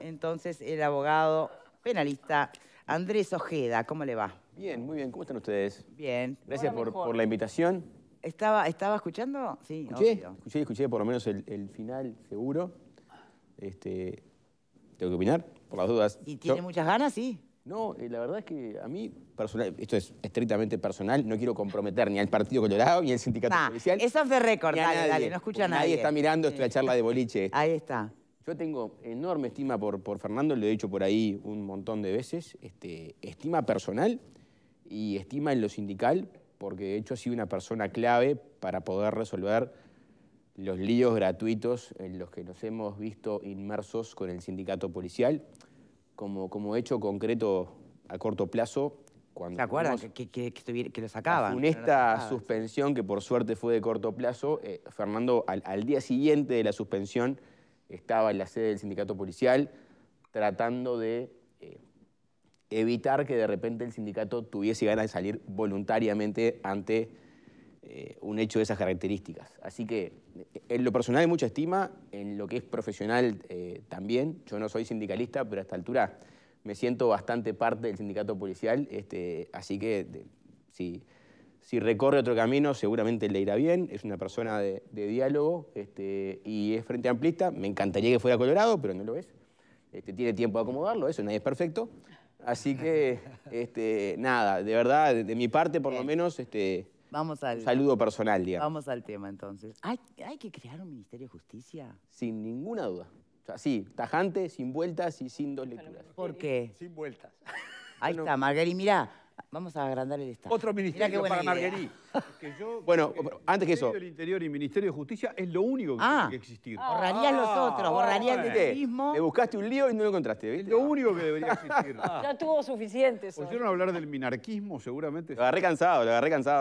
entonces el abogado penalista Andrés Ojeda. ¿Cómo le va? Bien, muy bien. ¿Cómo están ustedes? Bien. Gracias por la invitación. ¿Estaba escuchando? Sí, Escuché por lo menos el final, seguro. ¿Tengo que opinar? Por las dudas. ¿Y tiene muchas ganas? Sí. No, la verdad es que a mí, personal, esto es estrictamente personal, no quiero comprometer ni al Partido Colorado ni al sindicato policial. Eso es de récord, dale, no escucha a nadie. Nadie está mirando esta charla de boliche. Ahí está. Yo tengo enorme estima por Fernando, lo he dicho por ahí un montón de veces. Estima personal y estima en lo sindical, porque de hecho ha sido una persona clave para poder resolver los líos gratuitos en los que nos hemos visto inmersos con el sindicato policial. Como hecho concreto a corto plazo, cuando... ¿Se acuerdan que lo sacaban? Con esta suspensión, que por suerte fue de corto plazo, Fernando al día siguiente de la suspensión estaba en la sede del sindicato policial tratando de evitar que de repente el sindicato tuviese ganas de salir voluntariamente ante un hecho de esas características. Así que en lo personal hay mucha estima, en lo que es profesional también. Yo no soy sindicalista, pero a esta altura me siento bastante parte del sindicato policial, así que si recorre otro camino seguramente le irá bien. Es una persona de diálogo y es frente amplista. Me encantaría que fuera Colorado, pero no lo es. Tiene tiempo de acomodarlo, eso nadie es perfecto. Así que, nada, de verdad, de mi parte por lo menos, un saludo personal, digamos. Vamos al tema entonces. ¿Hay que crear un Ministerio de Justicia? Sin ninguna duda. O sea, sí, tajante, sin vueltas y sin dos lecturas. ¿Por qué? Sin vueltas. Ahí está, Marguerite, mirá. Vamos a agrandar el Estado. Otro ministerio para Marguerite. Bueno, antes que eso. El Ministerio del Interior y Ministerio de Justicia es lo único que tiene que existir. Borrarías los otros, borrarías el del mismo. Me buscaste un lío y no lo encontraste, ¿viste? Es lo único que debería existir. Ya tuvo suficiente. ¿Oyeron hablar del minarquismo? Seguramente sí. Lo agarré cansado,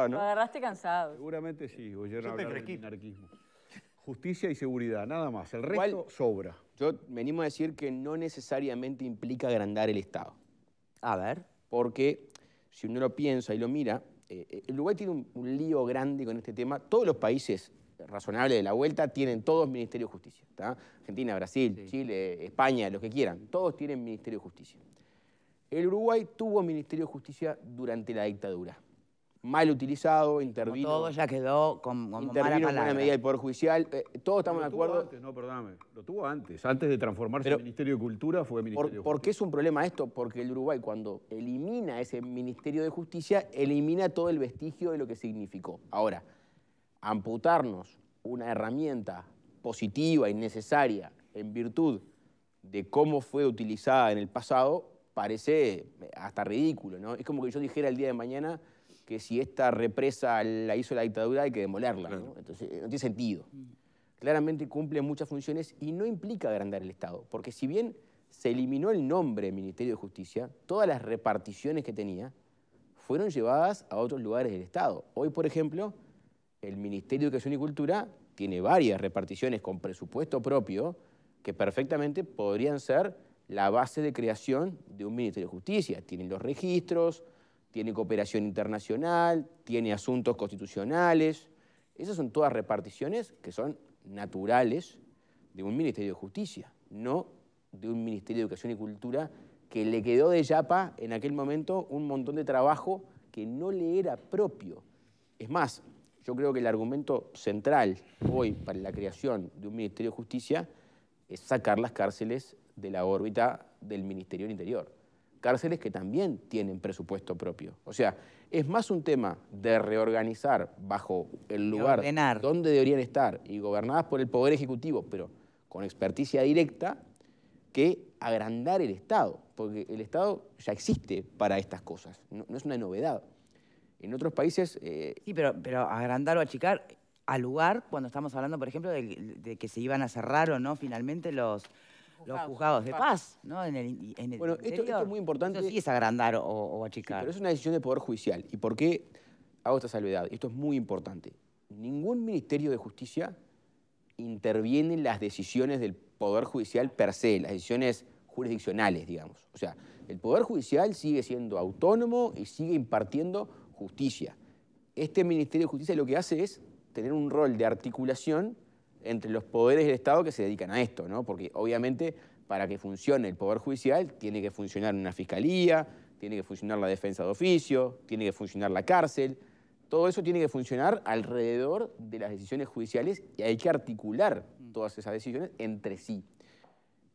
¿no? Lo agarraste cansado. Seguramente sí, oyeron hablar del minarquismo. Justicia y seguridad, nada más. El resto sobra. Yo me animo a decir que no necesariamente implica agrandar el Estado. A ver. Porque si uno lo piensa y lo mira, Uruguay tiene un lío grande con este tema. Todos los países razonables de la vuelta tienen todos Ministerio de Justicia. ¿Tá? Argentina, Brasil, Chile, España, los que quieran. Todos tienen Ministerio de Justicia. El Uruguay tuvo Ministerio de Justicia durante la dictadura. Mal utilizado, intervino. Todo ya quedó con mala palabra. En buena medida el Poder Judicial. Todos estamos de acuerdo. Antes, no, perdóname. Lo tuvo antes. Antes de transformarse en Ministerio de Cultura fue Ministerio de Justicia. ¿Por qué es un problema esto? Porque el Uruguay, cuando elimina ese Ministerio de Justicia, elimina todo el vestigio de lo que significó. Ahora, amputarnos una herramienta positiva y necesaria en virtud de cómo fue utilizada en el pasado parece hasta ridículo, ¿no? Es como que yo dijera el día de mañana que si esta represa la hizo la dictadura hay que demolerla, ¿no? Entonces, no tiene sentido. Claramente cumple muchas funciones y no implica agrandar el Estado, porque si bien se eliminó el nombre Ministerio de Justicia, todas las reparticiones que tenía fueron llevadas a otros lugares del Estado. Hoy, por ejemplo, el Ministerio de Educación y Cultura tiene varias reparticiones con presupuesto propio que perfectamente podrían ser la base de creación de un Ministerio de Justicia. Tienen los registros, tiene cooperación internacional, tiene asuntos constitucionales. Esas son todas reparticiones que son naturales de un Ministerio de Justicia, no de un Ministerio de Educación y Cultura que le quedó de yapa en aquel momento un montón de trabajo que no le era propio. Es más, yo creo que el argumento central hoy para la creación de un Ministerio de Justicia es sacar las cárceles de la órbita del Ministerio del Interior. Cárceles que también tienen presupuesto propio. O sea, es más un tema de reorganizar bajo el lugar donde deberían estar y gobernadas por el Poder Ejecutivo, pero con experticia directa, que agrandar el Estado, porque el Estado ya existe para estas cosas, no es una novedad. En otros países... Sí, pero agrandar o achicar al lugar, cuando estamos hablando, por ejemplo, de que se iban a cerrar o no finalmente los juzgados de paz, ¿no? En el bueno, esto es muy importante. Eso sí es agrandar o achicar. Sí, pero es una decisión del Poder Judicial. ¿Y por qué hago esta salvedad? Esto es muy importante. Ningún Ministerio de Justicia interviene en las decisiones del Poder Judicial per se, las decisiones jurisdiccionales, digamos. O sea, el Poder Judicial sigue siendo autónomo y sigue impartiendo justicia. Este Ministerio de Justicia lo que hace es tener un rol de articulación entre los poderes del Estado que se dedican a esto, ¿no? Porque obviamente para que funcione el Poder Judicial, tiene que funcionar una fiscalía, tiene que funcionar la defensa de oficio, tiene que funcionar la cárcel. Todo eso tiene que funcionar alrededor de las decisiones judiciales y hay que articular todas esas decisiones entre sí.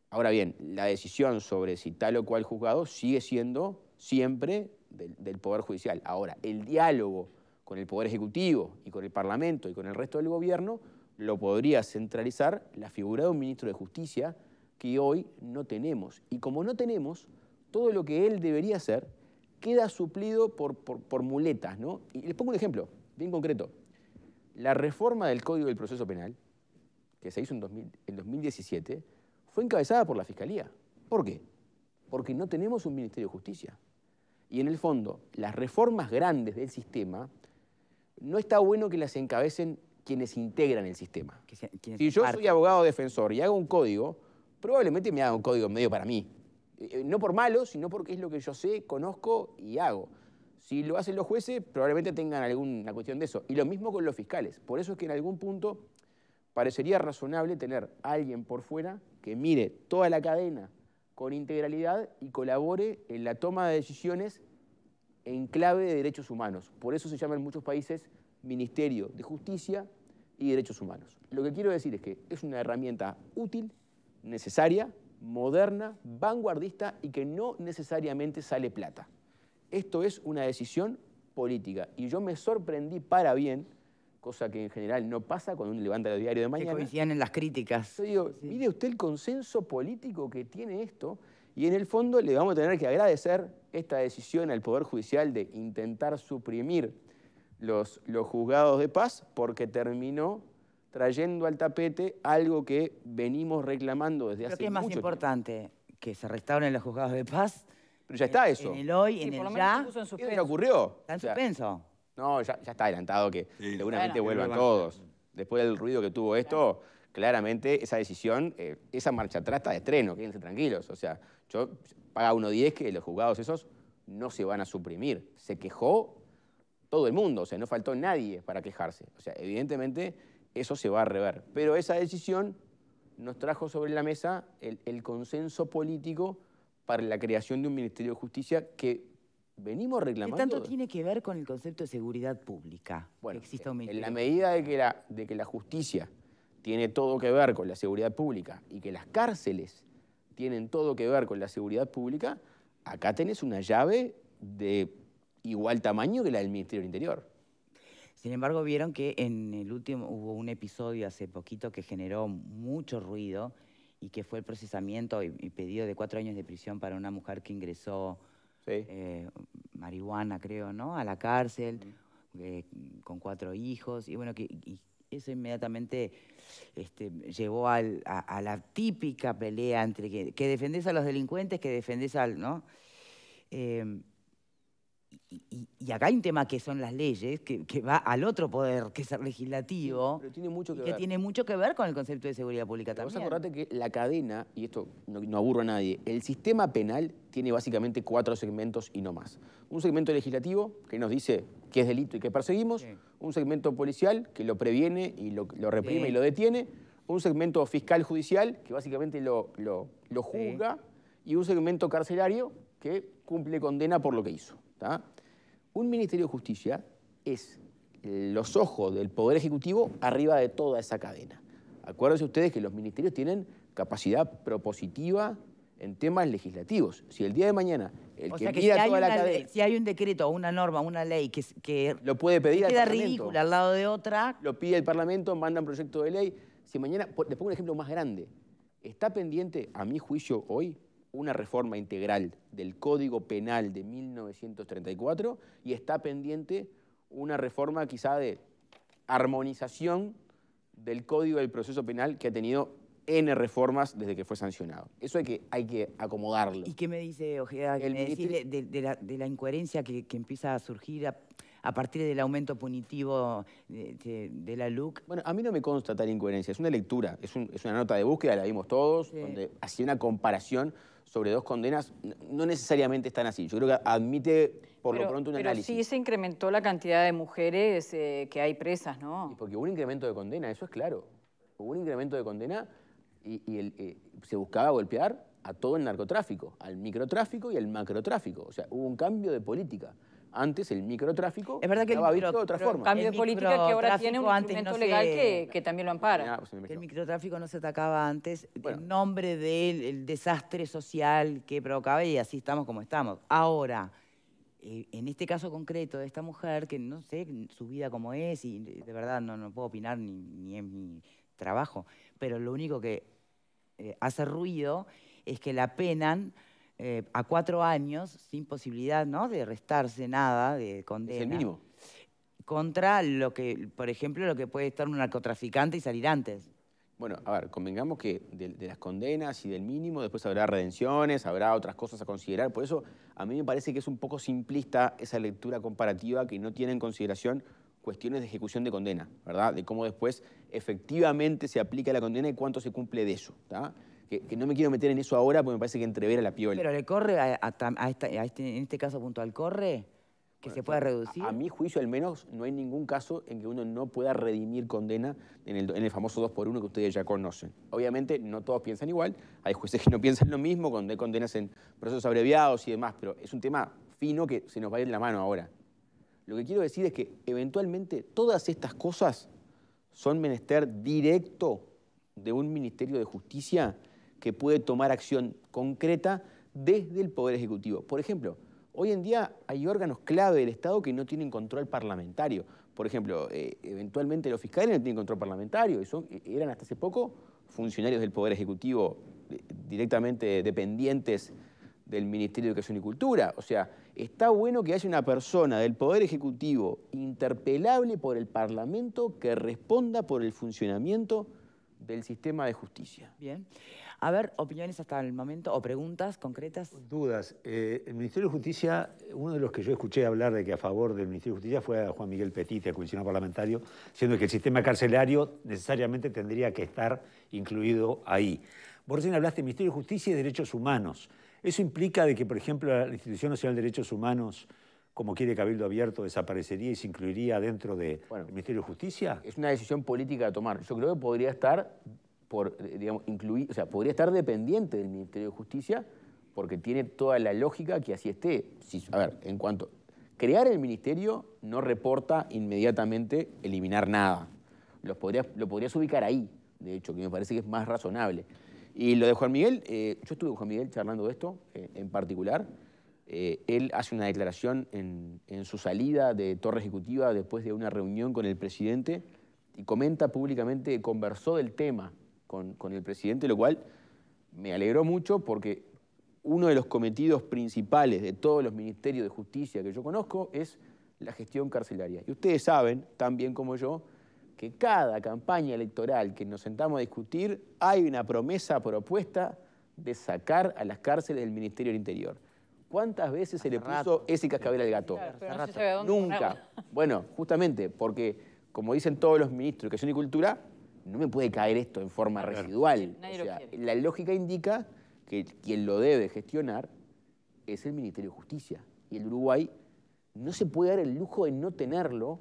Ahora bien, la decisión sobre si tal o cual juzgado sigue siendo siempre del Poder Judicial. Ahora, el diálogo con el Poder Ejecutivo y con el Parlamento y con el resto del gobierno lo podría centralizar la figura de un ministro de Justicia que hoy no tenemos. Y como no tenemos, todo lo que él debería hacer queda suplido por muletas, ¿no? Y les pongo un ejemplo bien concreto. La reforma del Código del Proceso Penal, que se hizo en 2017, fue encabezada por la Fiscalía. ¿Por qué? Porque no tenemos un Ministerio de Justicia. Y en el fondo, las reformas grandes del sistema, no está bueno que las encabecen quienes integran el sistema. Si yo soy abogado defensor y hago un código, probablemente me haga un código medio para mí. No por malo, sino porque es lo que yo sé, conozco y hago. Si lo hacen los jueces, probablemente tengan alguna cuestión de eso. Y lo mismo con los fiscales. Por eso es que en algún punto parecería razonable tener a alguien por fuera que mire toda la cadena con integralidad y colabore en la toma de decisiones en clave de derechos humanos. Por eso se llama en muchos países Ministerio de Justicia y Derechos Humanos. Lo que quiero decir es que es una herramienta útil, necesaria, moderna, vanguardista y que no necesariamente sale plata. Esto es una decisión política y yo me sorprendí para bien, cosa que en general no pasa cuando uno levanta el diario de mañana. Que coincidían en las críticas. Yo digo, mire usted el consenso político que tiene esto y en el fondo le vamos a tener que agradecer esta decisión al Poder Judicial de intentar suprimir los juzgados de paz porque terminó trayendo al tapete algo que venimos reclamando desde hace mucho tiempo. ¿Qué es más importante? ¿Que se restauren los juzgados de paz? Pero ya está eso. En el hoy, en el ya. Eso ya ocurrió. ¿Está en suspenso? No, ya está adelantado que seguramente vuelvan todos. Después del ruido que tuvo esto, claramente esa decisión, esa marcha atrás está de estreno, quédense tranquilos. O sea, yo paga 1.10 que los juzgados esos no se van a suprimir. Se quejó todo el mundo, o sea, no faltó nadie para quejarse. O sea, evidentemente eso se va a rever. Pero esa decisión nos trajo sobre la mesa el consenso político para la creación de un Ministerio de Justicia que venimos reclamando. ¿Qué tanto tiene que ver con el concepto de seguridad pública? Bueno, que exista un en la medida de que la justicia tiene todo que ver con la seguridad pública y que las cárceles tienen todo que ver con la seguridad pública, acá tenés una llave de igual tamaño que la del Ministerio del Interior. Sin embargo, vieron que en el último hubo un episodio hace poquito que generó mucho ruido y que fue el procesamiento y pedido de 4 años de prisión para una mujer que ingresó marihuana, creo, ¿no? A la cárcel, con 4 hijos. Y bueno, y eso inmediatamente llevó a la típica pelea entre que defendés a los delincuentes, que defendés al, ¿no? Y acá hay un tema que son las leyes, que va al otro poder, que es el legislativo, pero tiene mucho que ver. Tiene mucho que ver con el concepto de seguridad pública pero también. Vos acordate que la cadena, y esto no aburro a nadie, el sistema penal tiene básicamente 4 segmentos y no más. Un segmento legislativo, que nos dice qué es delito y qué perseguimos. Sí. Un segmento policial, que lo previene y lo reprime y lo detiene. Un segmento fiscal judicial, que básicamente lo juzga. Y un segmento carcelario, que cumple condena por lo que hizo. ¿Tá? Un Ministerio de Justicia es los ojos del Poder Ejecutivo arriba de toda esa cadena. Acuérdense ustedes que los ministerios tienen capacidad propositiva en temas legislativos. Si el día de mañana el que mira toda la cadena... Si hay un decreto, una norma, una ley que lo puede pedir al Parlamento. Queda ridícula al lado de otra... Lo pide el Parlamento, manda un proyecto de ley. Si mañana... Les pongo un ejemplo más grande. Está pendiente, a mi juicio hoy, una reforma integral del Código Penal de 1934 y está pendiente una reforma quizá de armonización del Código del Proceso Penal que ha tenido N reformas desde que fue sancionado. Eso hay que acomodarlo. ¿Y qué me dice Ojeda? De la incoherencia que empieza a surgir a partir del aumento punitivo de la LUC. Bueno, a mí no me consta tal incoherencia. Es una lectura, es una nota de búsqueda, la vimos todos, donde hacía una comparación sobre 2 condenas. No necesariamente están así. Yo creo que admite, por lo pronto, un análisis. Pero sí se incrementó la cantidad de mujeres que hay presas, ¿no? Y porque hubo un incremento de condena, eso es claro. Hubo un incremento de condena se buscaba golpear a todo el narcotráfico, al microtráfico y al macrotráfico. O sea, hubo un cambio de política. Antes el microtráfico estaba visto de otra forma. Un cambio de política que ahora tiene un instrumento legal que también lo ampara. Que el microtráfico no se atacaba antes en nombre del desastre social que provocaba y así estamos como estamos. Ahora, en este caso concreto de esta mujer, que no sé su vida cómo es y de verdad no puedo opinar ni en mi trabajo, pero lo único que hace ruido es que la penan a 4 años sin posibilidad, ¿no?, de restarse nada de condena. Es el mínimo. Contra lo que, por ejemplo, lo que puede estar un narcotraficante y salir antes. Bueno, a ver, convengamos que de las condenas y del mínimo después habrá redenciones, habrá otras cosas a considerar. Por eso a mí me parece que es un poco simplista esa lectura comparativa que no tiene en consideración cuestiones de ejecución de condena, ¿verdad? De cómo después efectivamente se aplica la condena y cuánto se cumple de eso, ¿tá? Que no me quiero meter en eso ahora porque me parece que entrevera la piola. Pero le corre en este caso puntual, ¿corre? ¿Que se pueda reducir? A mi juicio, al menos, no hay ningún caso en que uno no pueda redimir condena en el famoso 2x1 que ustedes ya conocen. Obviamente, no todos piensan igual. Hay jueces que no piensan lo mismo, cuando hay condenas en procesos abreviados y demás, pero es un tema fino que se nos va a ir en la mano ahora. Lo que quiero decir es que, eventualmente, todas estas cosas son menester directo de un Ministerio de Justicia que puede tomar acción concreta desde el Poder Ejecutivo. Por ejemplo, hoy en día hay órganos clave del Estado que no tienen control parlamentario. Por ejemplo, eventualmente los fiscales no tienen control parlamentario, eran hasta hace poco funcionarios del Poder Ejecutivo directamente dependientes del Ministerio de Educación y Cultura. O sea, está bueno que haya una persona del Poder Ejecutivo interpelable por el Parlamento que responda por el funcionamiento del sistema de justicia. Bien. A ver, opiniones hasta el momento o preguntas concretas. Dudas. El Ministerio de Justicia, uno de los que yo escuché hablar de que a favor del Ministerio de Justicia fue a Juan Miguel Petite, el comisionado parlamentario, siendo que el sistema carcelario necesariamente tendría que estar incluido ahí. Vos recién hablaste de Ministerio de Justicia y Derechos Humanos. ¿Eso implica de que, por ejemplo, la Institución Nacional de Derechos Humanos, como quiere Cabildo Abierto, desaparecería y se incluiría dentro del Ministerio de Justicia? Es una decisión política a tomar. Yo creo que podría estar podría estar dependiente del Ministerio de Justicia porque tiene toda la lógica que así esté. A ver, en cuanto crear el ministerio no reporta inmediatamente eliminar nada. Lo podrías ubicar ahí, de hecho, que me parece que es más razonable. Y lo de Juan Miguel, yo estuve con Juan Miguel charlando de esto en particular. Él hace una declaración en su salida de Torre Ejecutiva después de una reunión con el presidente y comenta públicamente que conversó del tema con el presidente, lo cual me alegró mucho porque uno de los cometidos principales de todos los ministerios de justicia que yo conozco es la gestión carcelaria. Y ustedes saben, tan bien como yo, que cada campaña electoral que nos sentamos a discutir hay una promesa propuesta de sacar a las cárceles del Ministerio del Interior. ¿Cuántas veces se le puso ese cascabel al gato? Claro, nunca. Bueno, justamente porque, como dicen todos los ministros de Educación y Cultura, no me puede caer esto en forma residual. O sea, la lógica indica que quien lo debe gestionar es el Ministerio de Justicia. Y el Uruguay no se puede dar el lujo de no tenerlo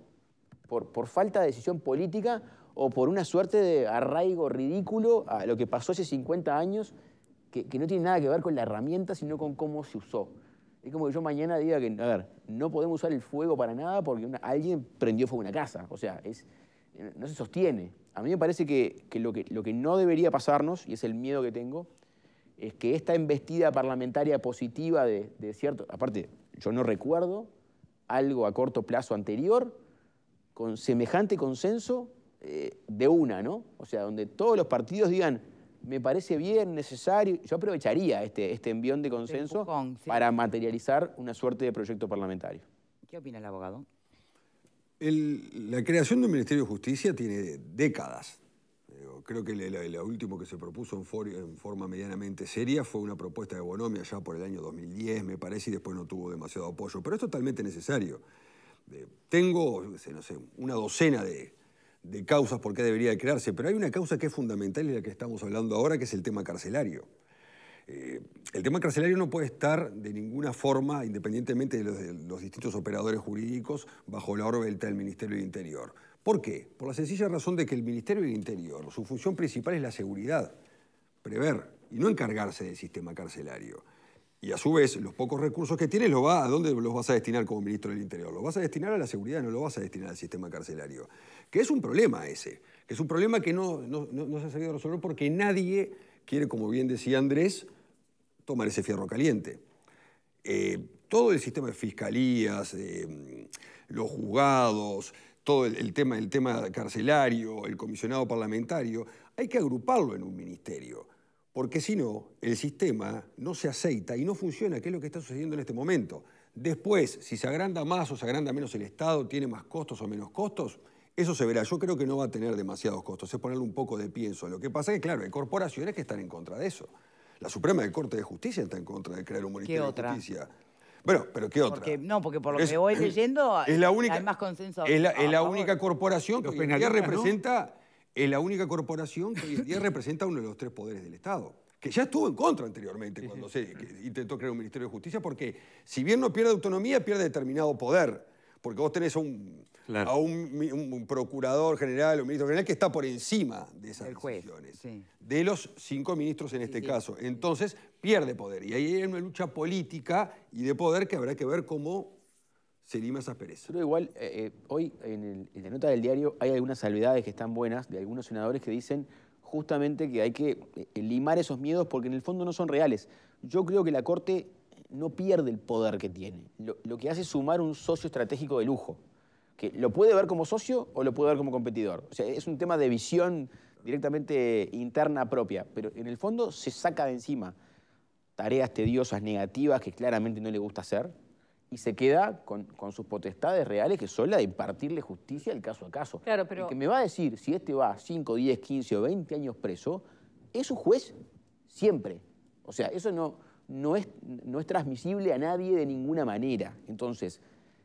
por falta de decisión política o por una suerte de arraigo ridículo a lo que pasó hace 50 años que no tiene nada que ver con la herramienta, sino con cómo se usó. Es como que yo mañana diga que, a ver, no podemos usar el fuego para nada porque alguien prendió fuego a una casa. O sea, no se sostiene. A mí me parece que lo que no debería pasarnos, y es el miedo que tengo, es que esta embestida parlamentaria positiva de cierto... Aparte, yo no recuerdo algo a corto plazo anterior con semejante consenso de una, ¿no? O sea, donde todos los partidos digan, me parece bien, necesario... Yo aprovecharía este envión de consenso para materializar una suerte de proyecto parlamentario. ¿Qué opina el abogado? La creación de un Ministerio de Justicia tiene décadas. Creo que lo último que se propuso en forma medianamente seria fue una propuesta de Bonomi allá por el año 2010, me parece, y después no tuvo demasiado apoyo. Pero es totalmente necesario. Tengo, no sé, una docena de causas por qué debería de crearse, pero hay una causa que es fundamental y de la que estamos hablando ahora, que es el tema carcelario. El tema carcelario no puede estar de ninguna forma, independientemente de los distintos operadores jurídicos, bajo la órbita del Ministerio del Interior. ¿Por qué? Por la sencilla razón de que el Ministerio del Interior, su función principal es la seguridad. prever y no encargarse del sistema carcelario. Y a su vez, los pocos recursos que tienes, ¿a dónde los vas a destinar como ministro del Interior? Los vas a destinar a la seguridad, no los vas a destinar al sistema carcelario. Que es un problema ese, que es un problema que no se ha sabido resolver porque nadie quiere, como bien decía Andrés, tomar ese fierro caliente. Todo el sistema de fiscalías, los juzgados, todo el tema carcelario, el comisionado parlamentario, hay que agruparlo en un ministerio. Porque si no, el sistema no se aceita y no funciona, que es lo que está sucediendo en este momento. Después, si se agranda más o se agranda menos el Estado, tiene más costos o menos costos, eso se verá. Yo creo que no va a tener demasiados costos, es ponerle un poco de pienso. Lo que pasa es que, claro, hay corporaciones que están en contra de eso. La Suprema Corte de Justicia está en contra de crear un ministerio de justicia. Bueno, pero ¿qué otra? Porque por lo que voy leyendo es la única, hay más consenso. Es la única corporación que hoy en día representa... Es la única corporación que hoy en día representa uno de los 3 poderes del Estado, que ya estuvo en contra anteriormente cuando se intentó crear un Ministerio de Justicia, porque si bien no pierde autonomía, pierde determinado poder, porque vos tenés a un procurador general o un ministro general que está por encima de esas decisiones, de los 5 ministros en este caso. Entonces pierde poder, y ahí hay una lucha política y de poder que habrá que ver cómo se lima esa pereza. Pero igual, hoy en la nota del diario hay algunas salvedades que están buenas de algunos senadores que dicen justamente que hay que limar esos miedos porque en el fondo no son reales. Yo creo que la Corte no pierde el poder que tiene. Lo que hace es sumar un socio estratégico de lujo, que lo puede ver como socio o lo puede ver como competidor. O sea, es un tema de visión directamente interna propia, pero en el fondo se saca de encima tareas tediosas, negativas, que claramente no le gusta hacer, y se queda con sus potestades reales, que son la de impartirle justicia del caso a caso. Claro, pero... El que me va a decir si este va 5, 10, 15 o 20 años preso, es un juez siempre. O sea, eso no es transmisible a nadie de ninguna manera. Entonces,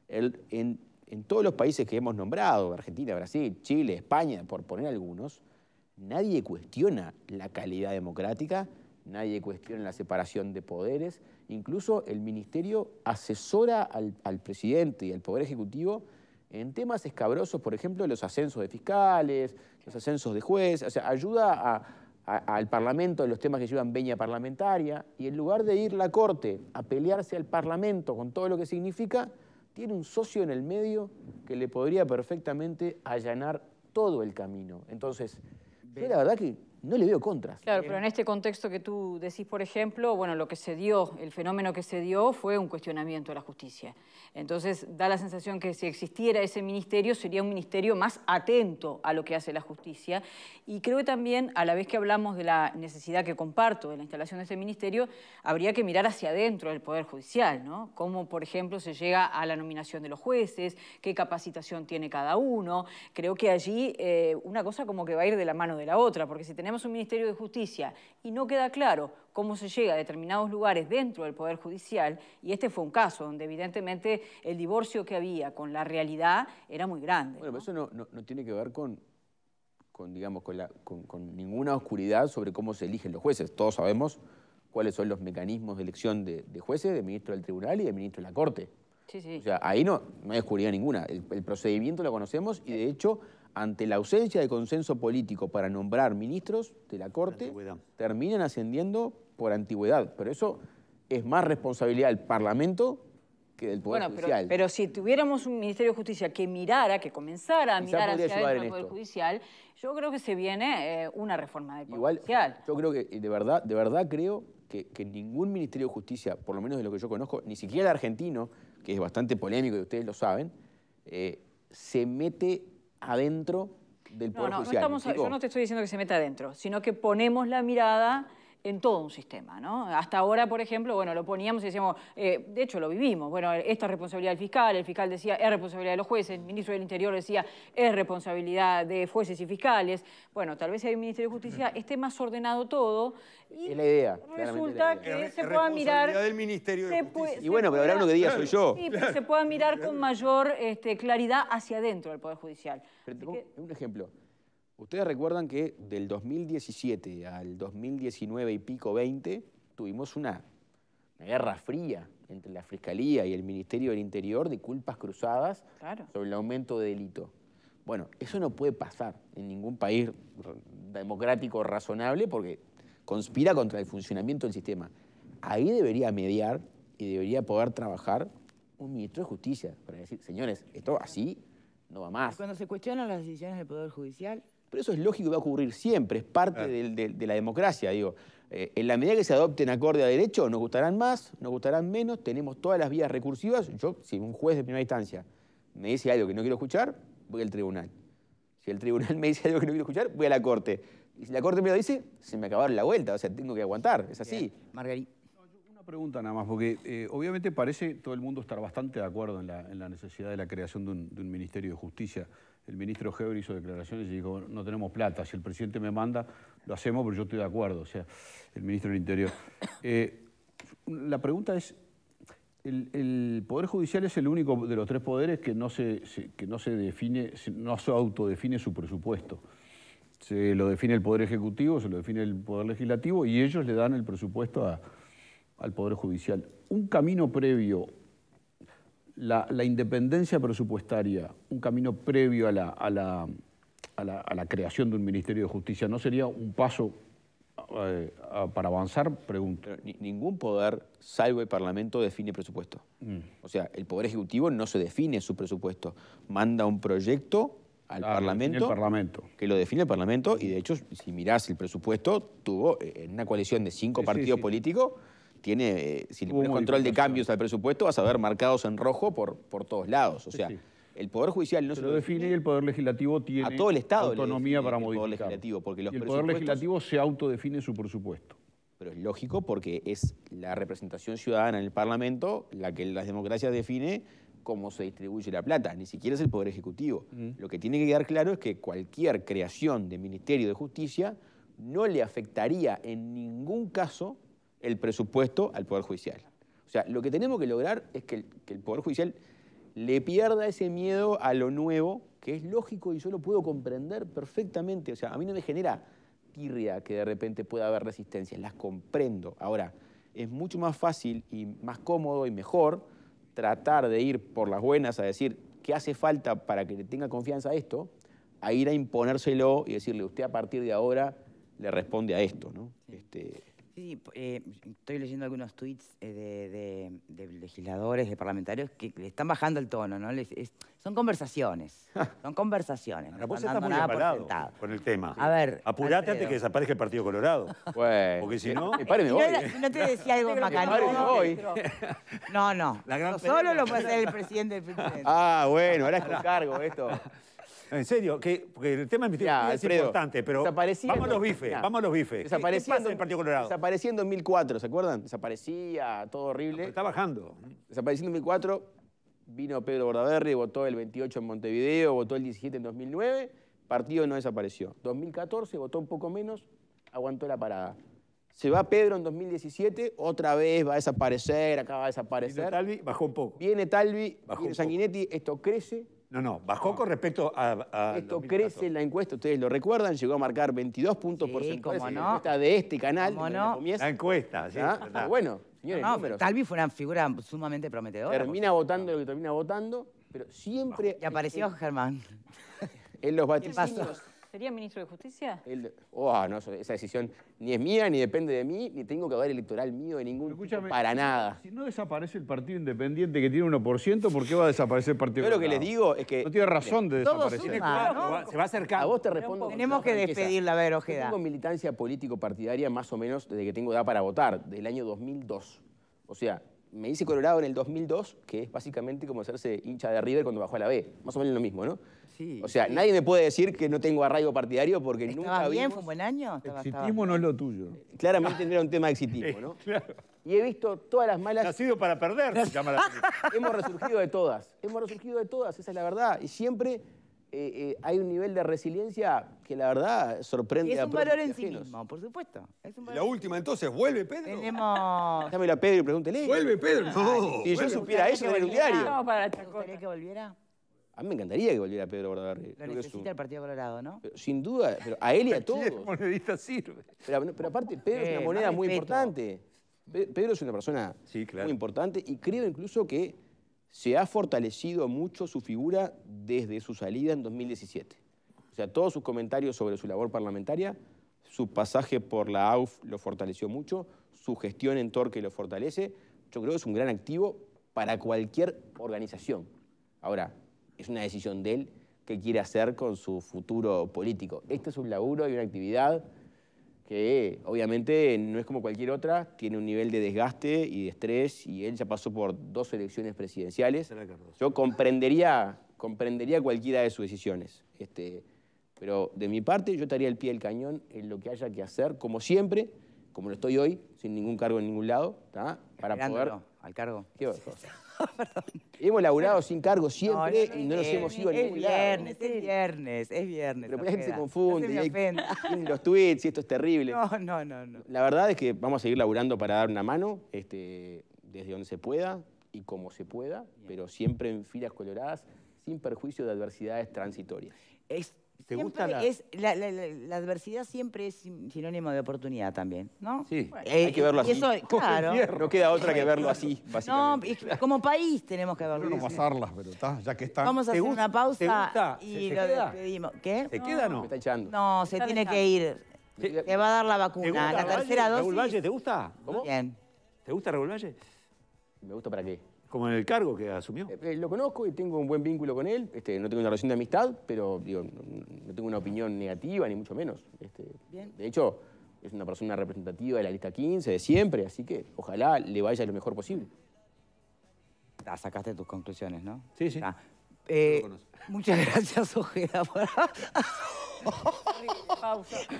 en todos los países que hemos nombrado, Argentina, Brasil, Chile, España, por poner algunos, nadie cuestiona la calidad democrática, nadie cuestiona la separación de poderes. Incluso el ministerio asesora al presidente y al Poder Ejecutivo en temas escabrosos, por ejemplo, los ascensos de fiscales, los ascensos de jueces. O sea, ayuda al Parlamento en los temas que llevan veña parlamentaria, y en lugar de ir la Corte a pelearse al Parlamento con todo lo que significa, tiene un socio en el medio que le podría perfectamente allanar todo el camino. Entonces, yo la verdad que no le veo contras. Claro, pero en este contexto que tú decís, por ejemplo, bueno, lo que se dio, el fenómeno que se dio fue un cuestionamiento de la justicia. Entonces, da la sensación que si existiera ese ministerio, sería un ministerio más atento a lo que hace la justicia. Y creo que también, a la vez que hablamos de la necesidad que comparto de la instalación de ese ministerio, habría que mirar hacia adentro del Poder Judicial, ¿no? Cómo, por ejemplo, se llega a la nominación de los jueces, qué capacitación tiene cada uno. Creo que allí una cosa como que va a ir de la mano de la otra, porque si tenemos un Ministerio de Justicia y no queda claro cómo se llega a determinados lugares dentro del Poder Judicial, y este fue un caso donde evidentemente el divorcio que había con la realidad era muy grande. Bueno, pero eso no tiene que ver con ninguna oscuridad sobre cómo se eligen los jueces. Todos sabemos cuáles son los mecanismos de elección de jueces, de ministro del tribunal y de ministro de la Corte. Sí, sí. O sea, ahí no hay oscuridad ninguna. El procedimiento lo conocemos y, de hecho, ante la ausencia de consenso político para nombrar ministros de la Corte, terminan ascendiendo por antigüedad. Pero eso es más responsabilidad del Parlamento que del Poder Judicial. Pero si tuviéramos un Ministerio de Justicia que mirara, que comenzara a mirar hacia adentro del Poder Judicial, yo creo que se viene una reforma del Poder Judicial. Yo creo que, de verdad creo que ningún Ministerio de Justicia, por lo menos de lo que yo conozco, ni siquiera el argentino, que es bastante polémico y ustedes lo saben, se mete adentro del Poder Judicial. Yo no te estoy diciendo que se meta adentro, sino que ponemos la mirada en todo un sistema, ¿no? Hasta ahora, por ejemplo, bueno, lo poníamos y decíamos, de hecho lo vivimos, bueno, esta es responsabilidad del fiscal, el fiscal decía, es responsabilidad de los jueces, el ministro del Interior decía, es responsabilidad de jueces y fiscales. Bueno, tal vez si hay un Ministerio de Justicia esté más ordenado todo y es la idea, resulta que se pueda mirar... del Ministerio de Justicia. Y bueno, pero habrá uno que diga, soy yo. Sí, pero se pueda mirar con mayor claridad hacia adentro del Poder Judicial. Pero un ejemplo. Ustedes recuerdan que del 2017 al 2019 y pico 20 tuvimos una guerra fría entre la Fiscalía y el Ministerio del Interior de culpas cruzadas sobre el aumento de delito. Bueno, eso no puede pasar en ningún país democrático razonable porque conspira contra el funcionamiento del sistema. Ahí debería mediar y debería poder trabajar un ministro de Justicia para decir, señores, esto así no va más. Cuando se cuestionan las decisiones del Poder Judicial... Pero eso es lógico que va a ocurrir siempre, es parte de la democracia, digo. En la medida que se adopten acorde a derecho, nos gustarán más, nos gustarán menos, tenemos todas las vías recursivas. Yo, si un juez de primera instancia me dice algo que no quiero escuchar, voy al tribunal. Si el tribunal me dice algo que no quiero escuchar, voy a la corte. Y si la corte me lo dice, se me acabaron la vuelta, o sea, tengo que aguantar, es así. Margarita. Una pregunta nada más, porque obviamente parece todo el mundo estar bastante de acuerdo en la necesidad de la creación de un Ministerio de Justicia. El ministro Heber hizo declaraciones y dijo, no tenemos plata, si el presidente me manda, lo hacemos, pero yo estoy de acuerdo, o sea, el ministro del Interior. La pregunta es, el Poder Judicial es el único de los tres poderes que no se autodefine su presupuesto. Se lo define el Poder Ejecutivo, se lo define el Poder Legislativo y ellos le dan el presupuesto al Poder Judicial. Un camino previo, la independencia presupuestaria, un camino previo a la creación de un Ministerio de Justicia, ¿no sería un paso para avanzar? Pregunto. Ningún poder, salvo el Parlamento, define presupuesto. O sea, el Poder Ejecutivo no se define su presupuesto. Manda un proyecto al Parlamento, que lo define el Parlamento, y de hecho, si mirás el presupuesto, tuvo en una coalición de 5 partidos políticos, tiene, si le pones control de cambios al presupuesto, vas a ver marcados en rojo por todos lados. O sea, el Poder Judicial no se lo define y el Poder Legislativo tiene a todo el Estado autonomía para modificar. El Poder Legislativo, porque los y el Poder Legislativo se autodefine su presupuesto. Pero es lógico porque es la representación ciudadana en el Parlamento la que las democracias define cómo se distribuye la plata, ni siquiera es el Poder Ejecutivo. Lo que tiene que quedar claro es que cualquier creación de Ministerio de Justicia no le afectaría en ningún caso el presupuesto al Poder Judicial. O sea, lo que tenemos que lograr es que el Poder Judicial le pierda ese miedo a lo nuevo, que es lógico y yo lo puedo comprender perfectamente. O sea, a mí no me genera tirria que de repente pueda haber resistencias, las comprendo. Ahora, es mucho más fácil y más cómodo y mejor tratar de ir por las buenas a decir qué hace falta para que le tenga confianza a esto, a ir a imponérselo y decirle, usted a partir de ahora le responde a esto, ¿no? Sí, estoy leyendo algunos tuits de legisladores, de parlamentarios que le están bajando el tono, ¿no? Son conversaciones, Ahora, vos estás muy preparado con el tema. A ver, apurate antes que desaparezca el Partido Colorado. Bueno, porque si no... me voy. Si no te decía algo macano. No. Solo lo puede hacer el presidente del presidente. Ah, bueno, ahora es con cargo esto. En serio, porque el tema es importante, pero vamos a los bifes, Desaparecía ¿Qué pasa en el Partido Colorado? Desaparecía en 2004, ¿se acuerdan? Desaparecía, todo horrible. Pero está bajando. Desapareció en 2004, vino Pedro Bordaberry, votó el 28 en Montevideo, votó el 17 en 2009, partido no desapareció. 2014 votó un poco menos, aguantó la parada. Se va Pedro en 2017, otra vez va a desaparecer, acá va a desaparecer. Viene Talvi, bajó un poco. Viene Talvi, viene Sanguinetti, esto crece. No, bajó con respecto a esto crece en la encuesta, ustedes lo recuerdan, llegó a marcar 22 puntos porcentuales en la encuesta de este canal. La encuesta, sí. Bueno, señores, números. Talvi fue una figura sumamente prometedora. Termina votando lo que termina votando, pero siempre... Y apareció Germán. En los vaticinios... ¿Sería ministro de Justicia? No, esa decisión ni es mía, ni depende de mí, ni tengo que haber electoral mío de ningún tipo, para nada. Si no desaparece el Partido Independiente que tiene 1%, ¿por qué va a desaparecer el Partido Yo lo que les digo es que... No tiene razón de desaparecer. Se va a acercar. A vos te respondo... Tenemos que despedirla, a ver, Ojeda. Yo tengo militancia político-partidaria más o menos desde que tengo edad para votar, del año 2002. O sea, me hice colorado en el 2002, que es básicamente como hacerse hincha de River cuando bajó a la B. Más o menos lo mismo, ¿no? Sí, o sea, nadie me puede decir que no tengo arraigo partidario porque nunca bien, vimos... fue un buen año. Exitismo no es lo tuyo. Claramente no era un tema de exitismo, ¿no? Claro. Y he visto todas las malas... Nacido para perder, se llama la película. Hemos resurgido de todas, esa es la verdad. Y siempre hay un nivel de resiliencia que la verdad sorprende a es un valor en sí mismo, por supuesto. La última entonces, ¿vuelve Pedro? Tenemos... Llámelo a Pedro y pregúntele. ¿Vuelve Pedro? No. Si yo supiera eso, en un diario. No, para ¿Te gustaría que volviera? A mí me encantaría que volviera Pedro Bordaberry. Lo necesita el Partido Colorado, ¿no? Pero, sin duda, pero a él y a todos. ¿Qué monedita sirve? Pero aparte, Pedro es una moneda muy importante. Pedro es una persona muy importante y creo incluso que se ha fortalecido mucho su figura desde su salida en 2017. O sea, todos sus comentarios sobre su labor parlamentaria su pasaje por la AUF lo fortaleció mucho, su gestión en Torque lo fortalece. Yo creo que es un gran activo para cualquier organización. Ahora, es una decisión de él qué quiere hacer con su futuro político. Este es un laburo y una actividad que obviamente no es como cualquier otra, tiene un nivel de desgaste y de estrés, y él ya pasó por 2 elecciones presidenciales. Yo comprendería cualquiera de sus decisiones. Pero de mi parte yo estaría al pie del cañón en lo que haya que hacer, como siempre, como lo estoy hoy, sin ningún cargo en ningún lado, ¿tá? Para poder... al cargo. ¿Qué hemos laburado sin cargo siempre y no nos hemos ido a ningún lado. Es viernes. Pero la gente se confunde, y hay los tweets y esto es terrible. No. La verdad es que vamos a seguir laburando para dar una mano, desde donde se pueda y como se pueda, pero siempre en filas coloradas, sin perjuicio de adversidades transitorias. ¿Te gusta la adversidad siempre es sinónimo de oportunidad también, ¿no? Sí, hay que verlo así. Eso, claro. No queda otra que verlo así, básicamente. No, como país tenemos que verlo No así. pasarlas, pero está, ya que están. Vamos a hacer una pausa y ¿Se lo queda? despedimos. ¿Qué? ¿Se queda o no? Me está echando. No, se tiene que ir. Le va a dar la vacuna, la tercera dosis. ¿Raúl Valle te gusta? ¿Cómo? Bien. ¿Te gusta Raúl Valle? ¿Me gusta para qué? Como en el cargo que asumió. Lo conozco y tengo un buen vínculo con él. No tengo una relación de amistad, pero digo, no tengo una opinión negativa, ni mucho menos. Bien. De hecho, es una persona representativa de la lista 15, de siempre, así que ojalá le vaya lo mejor posible. Sacaste tus conclusiones, ¿no? Sí, sí. Muchas gracias, Ojeda.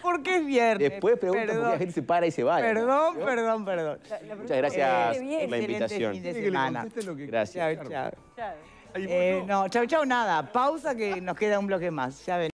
Porque es viernes. Después preguntan por qué la gente se para y se va. Perdón. Muchas gracias por la Excelente invitación. fin de semana. Gracias. Chau. No, chau, nada. Pausa que nos queda un bloque más. Ya ven.